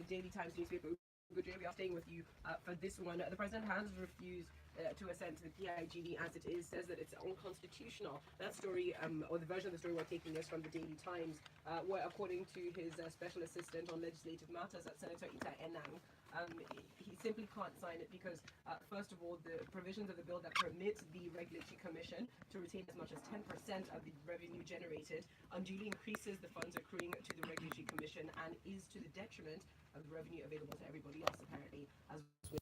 Daily Times newspaper. Ugo Dre, we are staying with you for this one. The president has refused to assent to the PIGD as it is, says that it's unconstitutional. That story, or the version of the story we're taking is from the Daily Times, where according to his special assistant on legislative matters at Senator Ita Enang, he simply can't sign it because, first of all, the provisions of the bill that permit the Regulatory Commission to retain as much as 10% of the revenue generated unduly increases the funds accruing to the Regulatory Commission and is to the detriment of the revenue available to everybody else, apparently, as with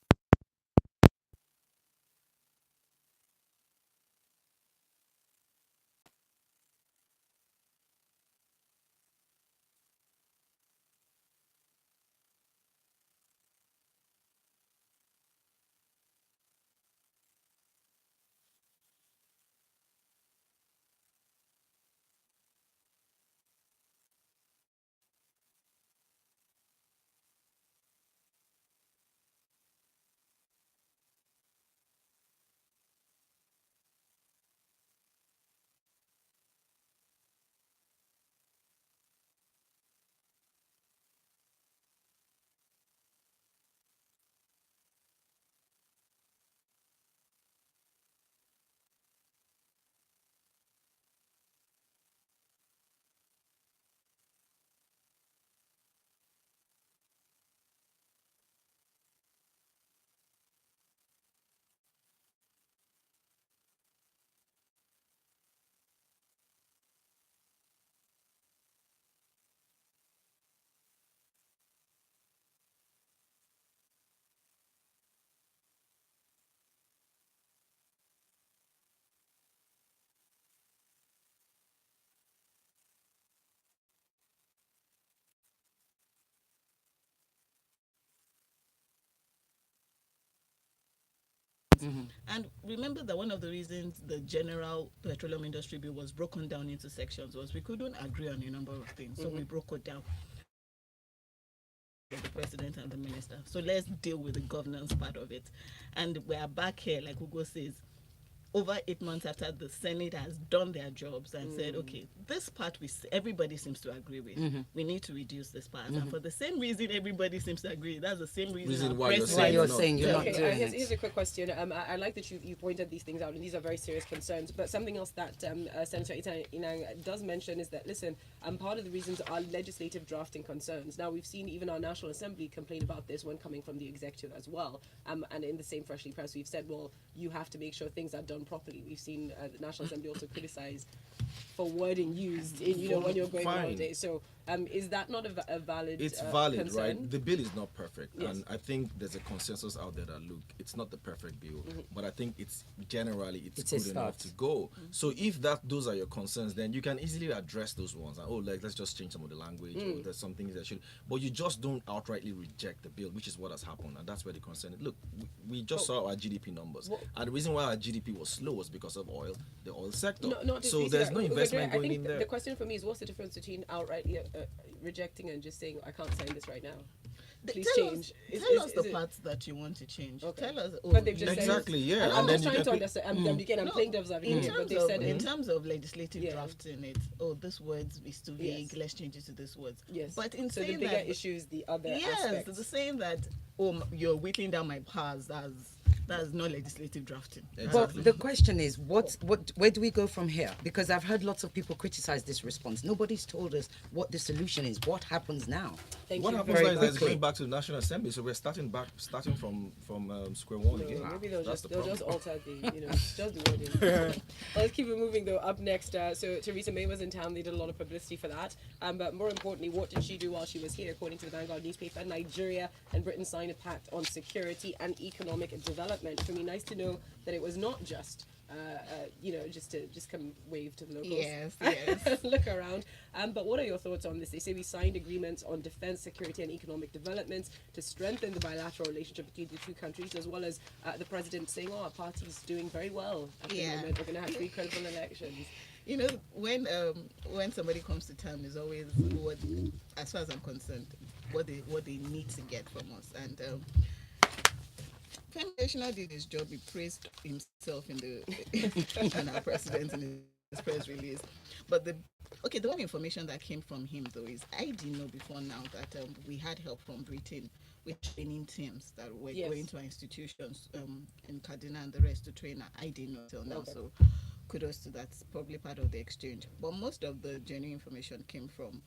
And remember that one of the reasons the general petroleum industry bill was broken down into sections was we couldn't agree on a number of things. So we broke it down. The president and the minister. So let's deal with the governance part of it. And we are back here, like Ugo says, over 8 months after the Senate has done their jobs and said, okay, this part everybody seems to agree with. We need to reduce this part. And for the same reason everybody seems to agree, that's the same reason why you're saying you're not doing it. Here's a quick question. I like that you pointed these things out, and these are very serious concerns. But something else that Senator Inang does mention is that, listen, part of the reasons are legislative drafting concerns. Now, we've seen even our National Assembly complain about this when coming from the executive as well. And in the same Freshly Pressed, we've said, well, you have to make sure things are done properly. We've seen the National Assembly also criticize for wording used in, when you're going around it. So is that not a valid It's valid, concern? right? The bill is not perfect. Yes. And I think there's a consensus out there that, look, it's not the perfect bill, but I think it's generally it's good enough to go. So if those are your concerns, then you can easily address those ones. Like, let's just change some of the language, or there's some things that should, but you just don't outrightly reject the bill, which is what has happened, and that's where the concern is. Look, we just saw our GDP numbers, and the reason why our GDP was slow was because of the oil sector. So there's no investment going in there. The question for me is, what's the difference between outrightly rejecting and just saying, I can't sign this right now? Please change. Tell us the parts that you want to change. Okay. Tell us. But they've just exactly, said, yeah. I'm just trying to understand. I'm playing devil's advocate, but they said in terms of legislative drafting it, this word is too vague. Yes. Let's change it to this word. Yes. But in so saying the bigger that, issue is the other aspects. Yes, the saying that you're whittling down my powers. That's not legislative drafting. Exactly. But the question is, where do we go from here? Because I've heard lots of people criticize this response. Nobody's told us what the solution is. What happens now? What happens now is going back to the National Assembly, so we're starting from square one again. Maybe they'll just alter just the wording. Let's keep it moving though. Up next, so Theresa May was in town. They did a lot of publicity for that. But more importantly, what did she do while she was here? According to the Vanguard newspaper, Nigeria and Britain signed a pact on security and economic development. For me, nice to know that it was not just just come wave to the locals. Yes. Look around. But what are your thoughts on this? They say we signed agreements on defense, security, and economic developments to strengthen the bilateral relationship between the two countries, as well as the president saying, our party's doing very well at the moment. We're going to have 3 credible elections. When somebody comes to town, is always what, as far as I'm concerned, what they need to get from us. And Femi did his job. He praised himself and our president in his press release. But Okay, the one information that came from him though is I didn't know before now that we had help from Britain with training teams that were going to our institutions in Kaduna and the rest to train. I didn't know till now, so kudos to that. It's probably part of the exchange. But most of the genuine information came from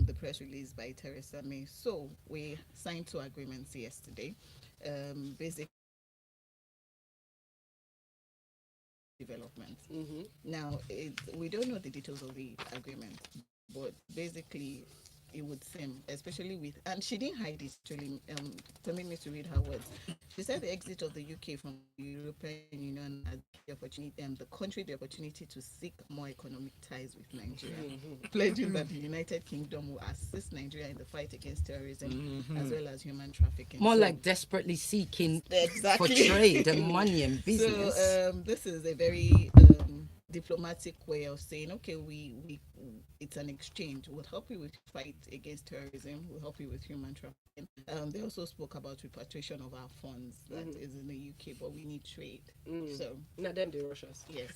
the press release by Theresa May. So we signed 2 agreements yesterday. Basically, development. Now, we don't know the details of the agreement, but basically, it would seem, especially with, and she didn't hide it, actually, permit me to read her words. She said the exit of the UK from the European Union has the opportunity, the country the opportunity to seek more economic ties with Nigeria, pledging that the United Kingdom will assist Nigeria in the fight against terrorism as well as human trafficking. More like desperately seeking for trade and money and business. So this is a very diplomatic way of saying, okay, we it's an exchange. We'll help you with fight against terrorism. We'll help you with human trafficking. They also spoke about repatriation of our funds that is in the UK, but we need trade. So not them, they rush us. yes,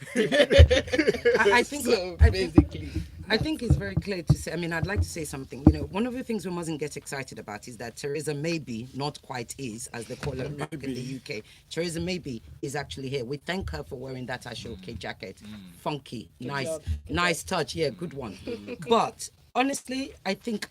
I think so I think it's very clear to say. I mean, I'd like to say something. You know, one of the things we mustn't get excited about is that Theresa Maybe, not quite is, as they call it back in the UK. Theresa Maybe is actually here. We thank her for wearing that Ashoke jacket. Funky, nice, job. nice touch. Yeah, good one. But honestly, I think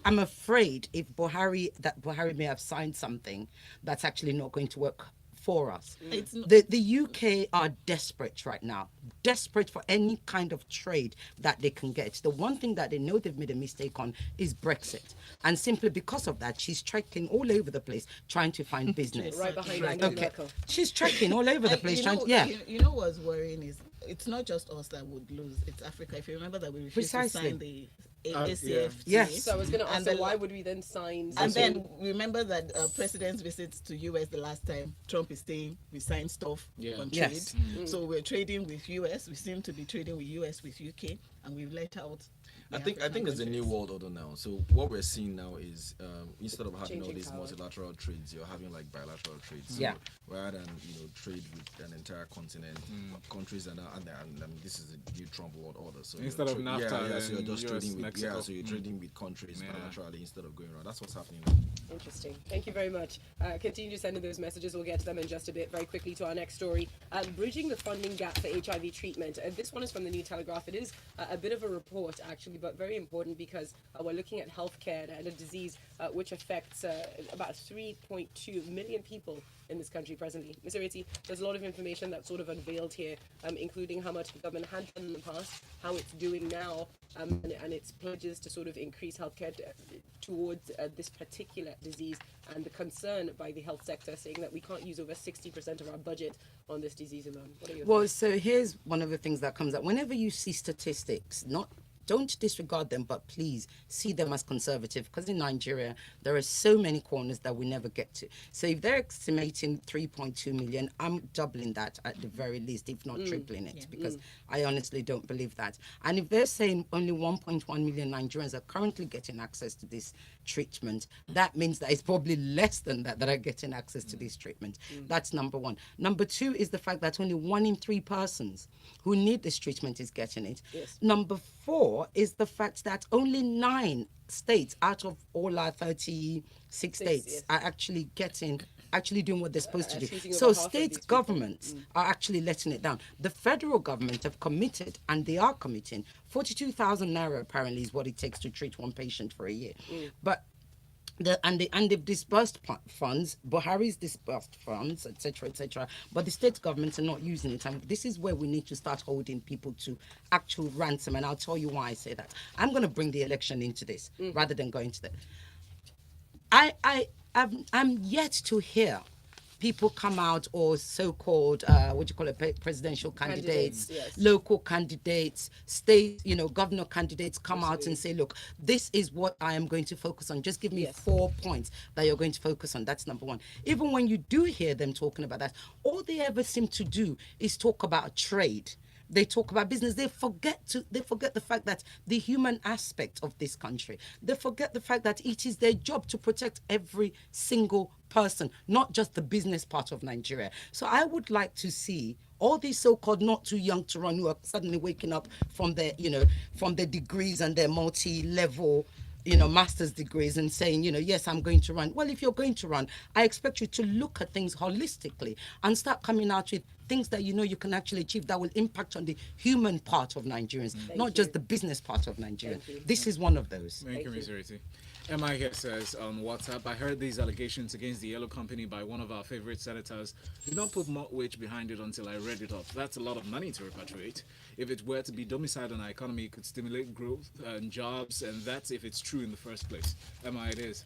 I'm afraid if Buhari may have signed something that's actually not going to work for us. It's not, The UK are desperate right now, desperate for any kind of trade that they can get. The one thing that they know they've made a mistake on is Brexit. And simply because of that, she's trekking all over the place trying to find business. Right behind Right. Angela Okay. Merkel. She's trekking all over the place. You know what's worrying is it's not just us that would lose, it's Africa. If you remember that we refused to Precisely. sign the ACFTA. Yes. So I was going to ask, And so why would we then sign? And then remember that president's visits to US the last time, Trump is saying we signed stuff on trade. Yes. So we're trading with US. We seem to be trading with US with UK, and we've let out. I think there's a new world order now. So what we're seeing now is instead of having all Changing these power. multilateral trades, you're having like bilateral trades. So Yeah. rather than trade with an entire continent, countries and this is a new Trump world order. So Instead of NAFTA, so you're just US, trading with Mexico. so you're trading with countries Yeah. bilaterally instead of going around. That's what's happening now. Interesting. Thank you very much. Continue sending those messages. We'll get to them in just a bit. Very quickly to our next story. Bridging the funding gap for HIV treatment. This one is from the New Telegraph. It is a bit of a report, actually, but very important because we're looking at healthcare and a disease which affects about 3.2 million people in this country presently. Ms. Ireti, there's a lot of information that's sort of unveiled here, including how much the government had done in the past, how it's doing now, and its pledges to sort of increase healthcare towards this particular disease, and the concern by the health sector saying that we can't use over 60% of our budget on this disease alone. What are your Well, thoughts? so here's one of the things that comes up. Whenever you see statistics, don't disregard them, but please see them as conservative, because in Nigeria, there are so many corners that we never get to. So if they're estimating 3.2 million, I'm doubling that at the very least, if not tripling it, because I honestly don't believe that. And if they're saying only 1.1 million Nigerians are currently getting access to this treatment, that means that it's probably less than that are getting access to this treatment. That's number one. Number two is the fact that only 1 in 3 persons who need this treatment is getting it. Yes. Number 4 is the fact that only 9 states out of all our 36 states yes. are actually doing what they're supposed to do. treating So over half of state these people. governments are actually letting it down. The federal government have committed, and they are committing, 42,000 naira apparently is what it takes to treat one patient for a year. But they've disbursed funds, Buhari's disbursed funds, etc., but the state governments are not using it. And this is where we need to start holding people to actual ransom. And I'll tell you why I say that. I'm going to bring the election into this rather than going to that. I'm yet to hear people come out, or so-called presidential candidates, Yes. local candidates, state, governor candidates come out and say, look, this is what I am going to focus on. Just give me 4 points that you're going to focus on. That's number one. Even when you do hear them talking about that, all they ever seem to do is talk about trade. they talk about business. They forget the fact that the human aspect of this country. They forget the fact that it is their job to protect every single person, not just the business part of Nigeria. So I would like to see all these so-called not too young to run who are suddenly waking up from their, from their degrees and their multi-level, master's degrees and saying, yes, I'm going to run. Well, if you're going to run, I expect you to look at things holistically and start coming out with things that you can actually achieve that will impact on the human part of Nigerians, not just the business part of Nigeria. This is one of those. Thank you, Ms. Ireti. MI here says on WhatsApp, I heard these allegations against the Yellow Company by one of our favorite senators. Did not put more weight behind it until I read it up. That's a lot of money to repatriate. If it were to be domiciled in our economy, it could stimulate growth and jobs, and that's if it's true in the first place. MI, it is.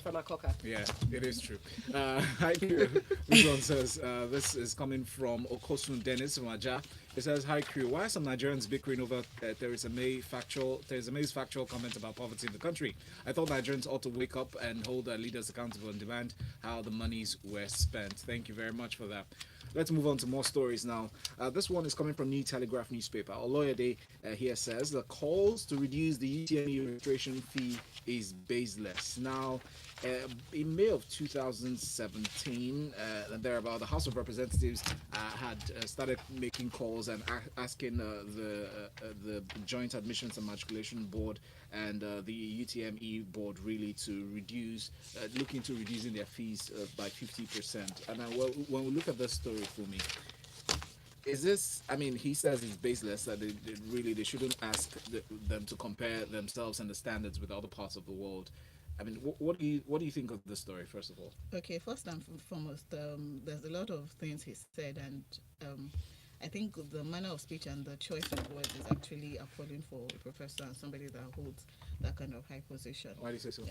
From Akoka. Yeah, it is true. Hi, crew. This one says, this is coming from Okosun Dennis from Aja. It says, hi, crew. Why are some Nigerians bickering over Theresa May's factual comment about poverty in the country? I thought Nigerians ought to wake up and hold their leaders accountable and demand how the monies were spent. Thank you very much for that. Let's move on to more stories now. This one is coming from New Telegraph newspaper. Oloyede here says the calls to reduce the UTME registration fee is baseless. Now, in May of 2017, thereabout, the House of Representatives had started making calls and asking the Joint Admissions and Matriculation Board and the UTME board really to reduce, look into reducing their fees by 50%. And when we look at this story, Funmi, is this? I mean, he says it's baseless. That they shouldn't ask them to compare themselves and the standards with other parts of the world. I mean, what do you think of this story, first of all? Okay, first and foremost, there's a lot of things he said, and I think the manner of speech and the choice of words is actually appalling for a professor and somebody that holds that kind of high position. Why do you say so?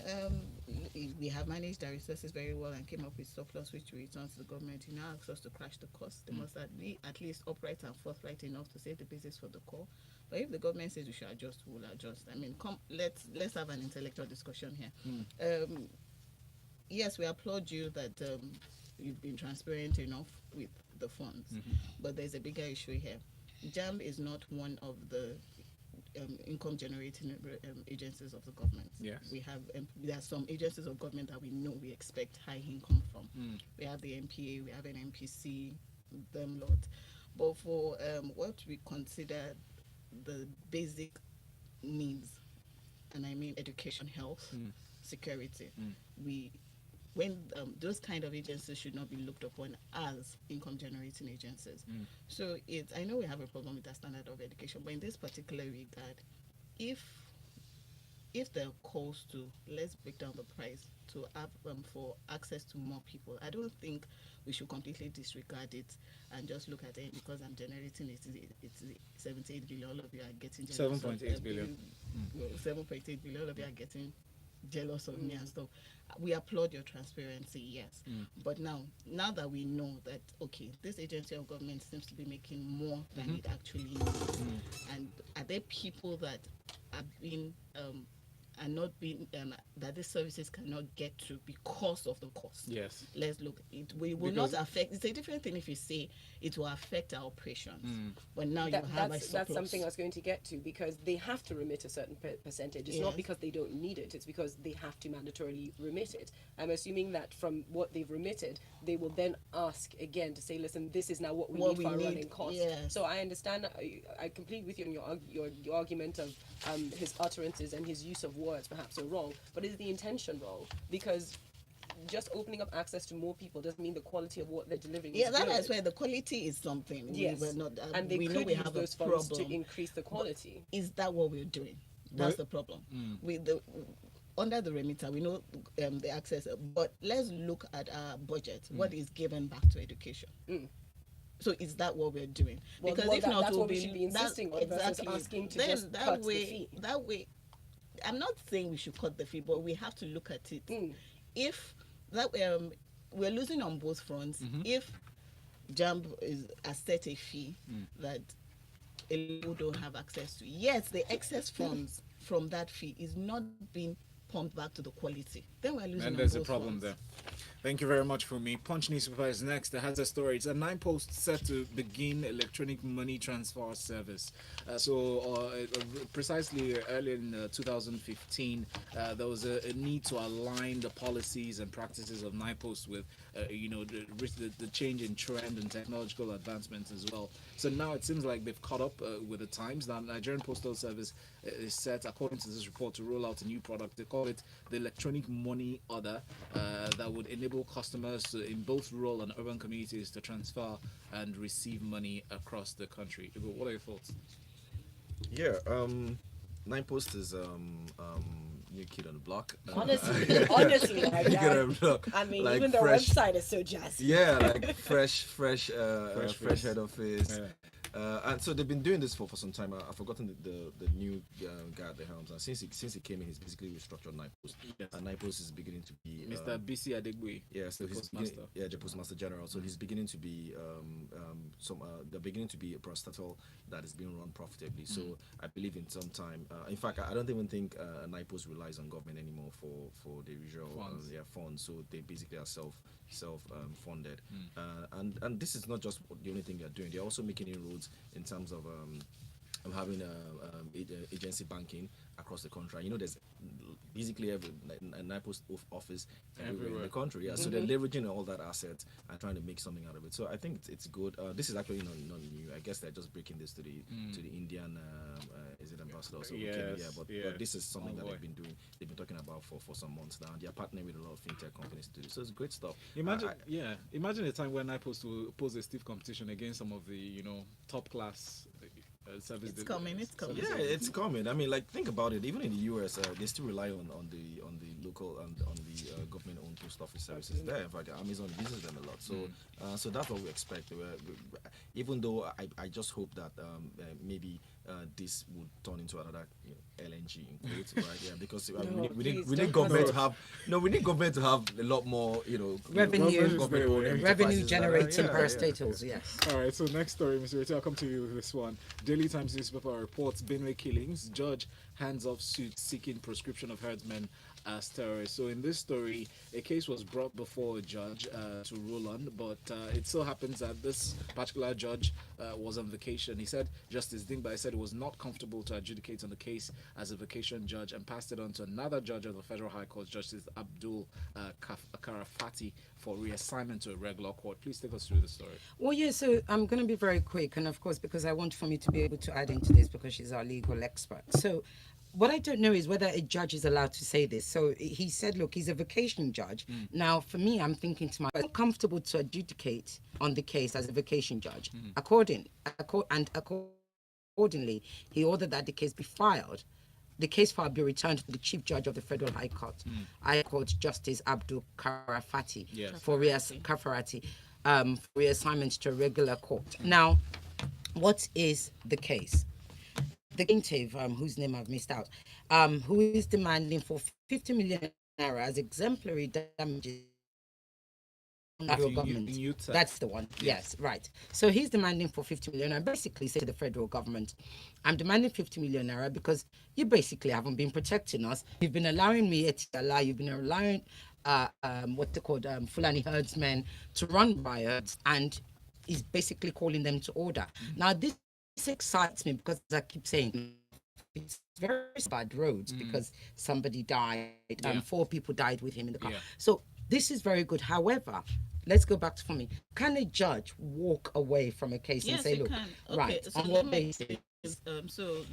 We have managed our resources very well and came up with surplus which we return to the government. He now asks us to crash the cost. They must be at least upright and forthright enough to say the basis for the call. But if the government says we should adjust, we'll adjust. I mean, let's have an intellectual discussion here. Yes, we applaud you that you've been transparent enough with the funds, but there's a bigger issue here. JAMB is not one of the income generating agencies of the government. Yes. We have there are some agencies of government that we know we expect high income from. We have the MPA, we have an MPC, them lot. But for what we consider the basic needs, and I mean education, health, security, when those kind of agencies should not be looked upon as income generating agencies. So I know we have a problem with the standard of education, but in this particular regard, if there are calls to let's break down the price to have for access to more people, I don't think we should completely disregard it and just look at it because I'm generating it's 78 billion. All of you are getting 7.8 billion. 7.8 billion. All of you are getting jealous of me and stuff. We applaud your transparency, yes. But now that we know that, okay, this agency of government seems to be making more than it actually needs, and are there people that have been are not being that these services cannot get to because of the cost? Yes. Let's look. We will not affect. It's a different thing if you say it will affect our operations, but now you have a surplus. That's something I was going to get to, because they have to remit a certain percentage. It's not because they don't need it. It's because they have to mandatorily remit it. I'm assuming that from what they've remitted, they will then ask again to say, listen, this is now what we need for our running costs. Yes. So I understand. I complete with you on your argument of his utterances and his use of words perhaps are wrong, but is the intention wrong? Because just opening up access to more people doesn't mean the quality of what they're delivering is good. That's where the quality is something. Yes. We're not, and they we could know we use have those a funds problem to increase the quality. But is that what we're doing? That's the problem. With the under the remitter, we know the access, but let's look at our budget. What is given back to education? So is that what we're doing? Because if not, that's we'll what we should be insisting on versus asking to just cut the fee. That way, I'm not saying we should cut the fee, but we have to look at it. If that we're losing on both fronts, if JAMB has set a fee that people don't have access to, yes, the excess funds from that fee is not being pumped back to the quality, then we're losing. And there's a problem there. Thank you very much, Funmi. Punch newspaper is next. It has a story. It's a NIPOST set to begin electronic money transfer service. Precisely earlier in 2015, there was a need to align the policies and practices of NIPOST with, the change in trend and technological advancements as well. So now it seems like they've caught up with the times. Now, Nigerian Postal Service is set, according to this report, to roll out a new product. They call it the electronic money order that would enable customers in both rural and urban communities to transfer and receive money across the country. Ugo, what are your thoughts? Yeah, NIPOST is new kid on the block. Honestly, New kid on the block. I mean, Like even their fresh, website is so jazzy. yeah, like fresh face. head office. Yeah. And so they've been doing this for some time. I've forgotten the new guy at the helms. And since he came in, he's basically restructured NIPOST. Yes. And NIPOST is beginning to be Mr. BC Adegbuyi. yeah, so the he's postmaster. the Postmaster General. So he's beginning to be they're beginning to be a parastatal that is being run profitably. So I believe in some time. In fact, I don't even think NIPOST relies on government anymore for the usual funds. So they basically are self funded. And this is not just the only thing they're doing. They're also making inroads in terms of having agency banking across the country. You know, there's basically a NIPOST office everywhere in the country. Yeah, so they're leveraging all that asset and trying to make something out of it. So I think it's good. This is actually not new. I guess they're just breaking this to the Indian is it ambassador? So but this is something that they've been doing. They've been talking about for some months now. They're partnering with a lot of fintech companies to do. So it's great stuff. Imagine a time when NIPOST will pose a stiff competition against some of the top class service. It's coming. Yeah, it's coming. I mean, like, think about it. Even in the US, they still rely on the local and on the government-owned post office services there. In fact, Amazon uses them a lot. So so that's what we expect. Even though I just hope that maybe this would turn into another LNG in quotes, right? Yeah, because we need government to have to have a lot more revenue generating parastatals. Yes. All right. So next story, Mr. Ireti, I'll come to you with this one. Daily Times newspaper reports Benue killings. Judge hands off suit seeking proscription of herdsmen as terrorists. So in this story, a case was brought before a judge to rule on, but it so happens that this particular judge was on vacation. He said, Justice Dingba said it was not comfortable to adjudicate on the case as a vacation judge and passed it on to another judge of the Federal High Court, Justice Abdul Karafati, for reassignment to a regular court. Please take us through the story. Well, yeah, so I'm going to be very quick, and of course, because I want Funmi to be able to add into this because she's our legal expert. So what I don't know is whether a judge is allowed to say this. So he said, look, he's a vacation judge. Now, for me, I'm thinking to myself, I'm comfortable to adjudicate on the case as a vacation judge. Accordingly, he ordered that the case be filed. The case file be returned to the Chief Judge of the Federal High Court, High Court Justice Abdul Karafati, for reassignment to a regular court. Now, what is the case? The plaintiff, whose name I've missed out, who is demanding for 50 million naira as exemplary damages federal government. That's the one. Yes, right. So he's demanding for 50 million and basically say to the federal government, I'm demanding 50 million naira because you basically haven't been protecting us. You've been allowing me, you've been allowing what they call Fulani herdsmen to run riots, and he's basically calling them to order. Now this excites me because I keep saying it's very bad roads because somebody died and 4 people died with him in the car. So this is very good. However, let's go back to Funmi. Can a judge walk away from a case and say, look, right, so on what basis? So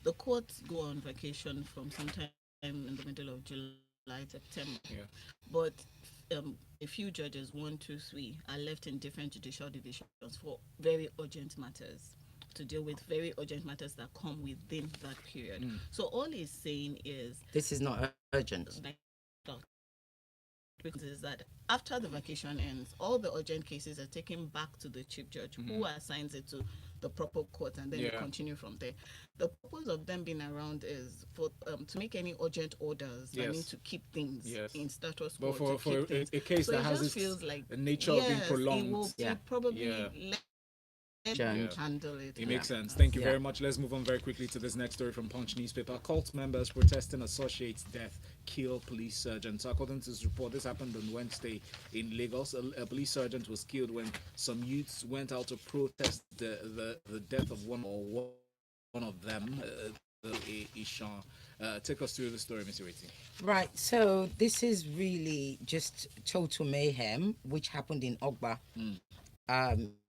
the courts go on vacation from sometime in the middle of July, September. But a few judges, 1, 2, 3, are left in different judicial divisions for very urgent matters, to deal with very urgent matters that come within that period. So all he's saying is, this is not urgent. Because is that after the vacation ends, all the urgent cases are taken back to the chief judge, who assigns it to the proper court, and then they continue from there. The purpose of them being around is for to make any urgent orders that need to keep things in status quo. But for a case so that has feels like the nature of being prolonged, it will be probably handle it. It makes sense. Thank you very much. Let's move on very quickly to this next story from Punch newspaper. Cult members protesting associates' death kill police sergeant. So according to this report, this happened on Wednesday in Lagos. A police sergeant was killed when some youths went out to protest the death of one of them. Ishan. Take us through the story, Ms. Ireti. Right, so this is really just total mayhem, which happened in Ogba, in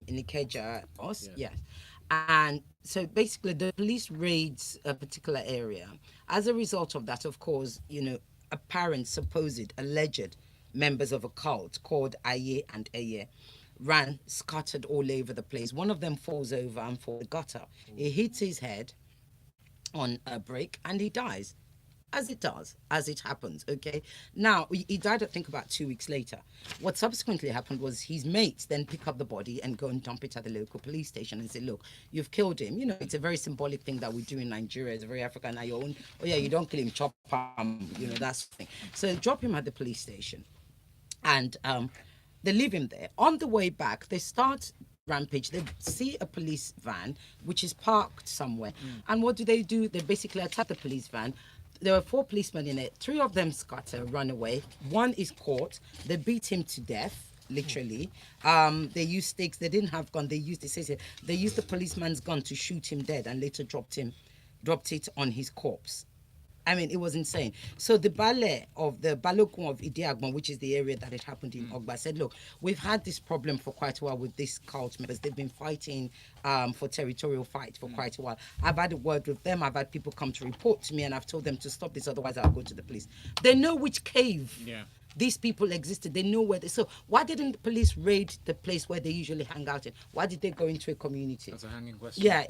Ikeja, and so basically the police raids a particular area. As a result of that, of course, apparent, supposed, alleged members of a cult called Aye and Eye ran scattered all over the place. One of them falls over and falls in the gutter. He hits his head on a brick and he dies, as it happens. Okay, now he died, I think, about 2 weeks later. What subsequently happened was his mates then pick up the body and go and dump it at the local police station and say, look, you've killed him. It's a very symbolic thing that we do in Nigeria. It's very African. Now your own, you don't kill him, chop him, that's the thing. So drop him at the police station and they leave him there. On the way back, they start rampage. They see a police van which is parked somewhere, and what do? They basically attack the police van. There were 4 policemen in it. 3 of them scatter, run away. 1 is caught. They beat him to death, literally. They used sticks. They didn't have gun. They used the policeman's gun to shoot him dead, and later dropped it on his corpse. I mean, it was insane. So the ballet of the Balogun of Idiagbon, which is the area that it happened in Ogba, said, look, we've had this problem for quite a while with these cult members. They've been fighting for territorial fight for quite a while. I've had a word with them. I've had people come to report to me, and I've told them to stop this, otherwise I'll go to the police. They know which cave these people existed. They know where so why didn't the police raid the place where they usually hang out in? Why did they go into a community? That's a hanging question. Yeah,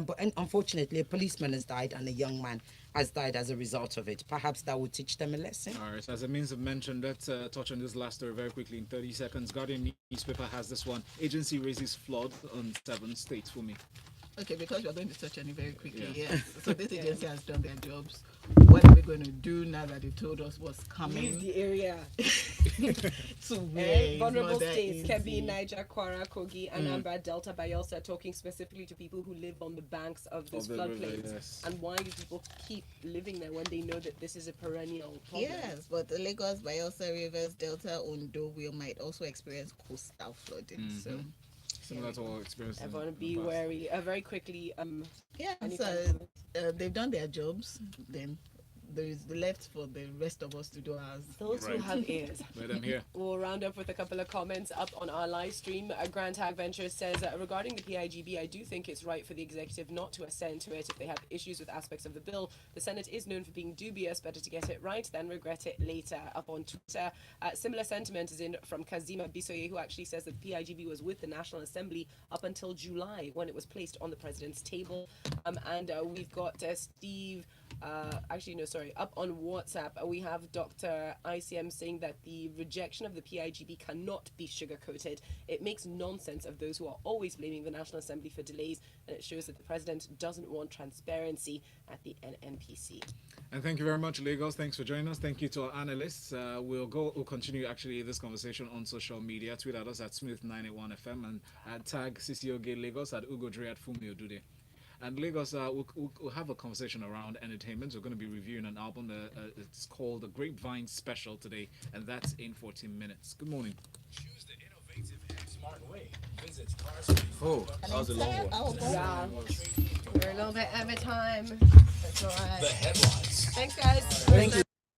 but unfortunately a policeman has died and a young man has died as a result of it. Perhaps that would teach them a lesson. All right, so as a means of mention, let's touch on this last story very quickly in 30 seconds. Guardian newspaper has this one. Agency raises flood on 7 states. For me. Okay, because we're going to touch on it very quickly. Yeah. So this agency has done their jobs. What are we going to do now that they told us what's coming? Leave the area. To where vulnerable states, Kebbi, Niger, Kwara, Kogi, Anambra, Delta, Bayelsa, talking specifically to people who live on the banks of those floodplains. And why do people keep living there when they know that this is a perennial problem? Yes, but the Lagos, Bayelsa, Rivers, Delta, Ondo, we might also experience coastal flooding. So similar to our experience. Everyone be wary. Very quickly. So they've done their jobs. Then there is left for the rest of us to do ours. Those who have ears. Let them hear. We'll round up with a couple of comments up on our live stream. Grand Tag Ventures says, regarding the PIGB, I do think it's right for the executive not to assent to it if they have issues with aspects of the bill. The Senate is known for being dubious. Better to get it right than regret it later. Up on Twitter, similar sentiment is in from Kazima Bisoye, who actually says that the PIGB was with the National Assembly up until July when it was placed on the president's table. And we've got Steve. Up on WhatsApp, we have Dr. ICM saying that the rejection of the PIGB cannot be sugar-coated. It makes nonsense of those who are always blaming the National Assembly for delays, and it shows that the president doesn't want transparency at the NNPC. And thank you very much, Lagos. Thanks for joining us. Thank you to our analysts. We'll continue actually this conversation on social media. Tweet at us at Smith981FM and tag CCOG Lagos at Ugo Dre at Funmi Odude. And Lagos, we'll have a conversation around entertainment. We're going to be reviewing an album. It's called The Grapevine Special today, and that's in 14 minutes. Good morning. Choose the innovative and smart way. Visit Cars. Oh, that was a long one. Yeah. We're a little bit over time. That's all right. The headlines. Thanks, guys. Thank you.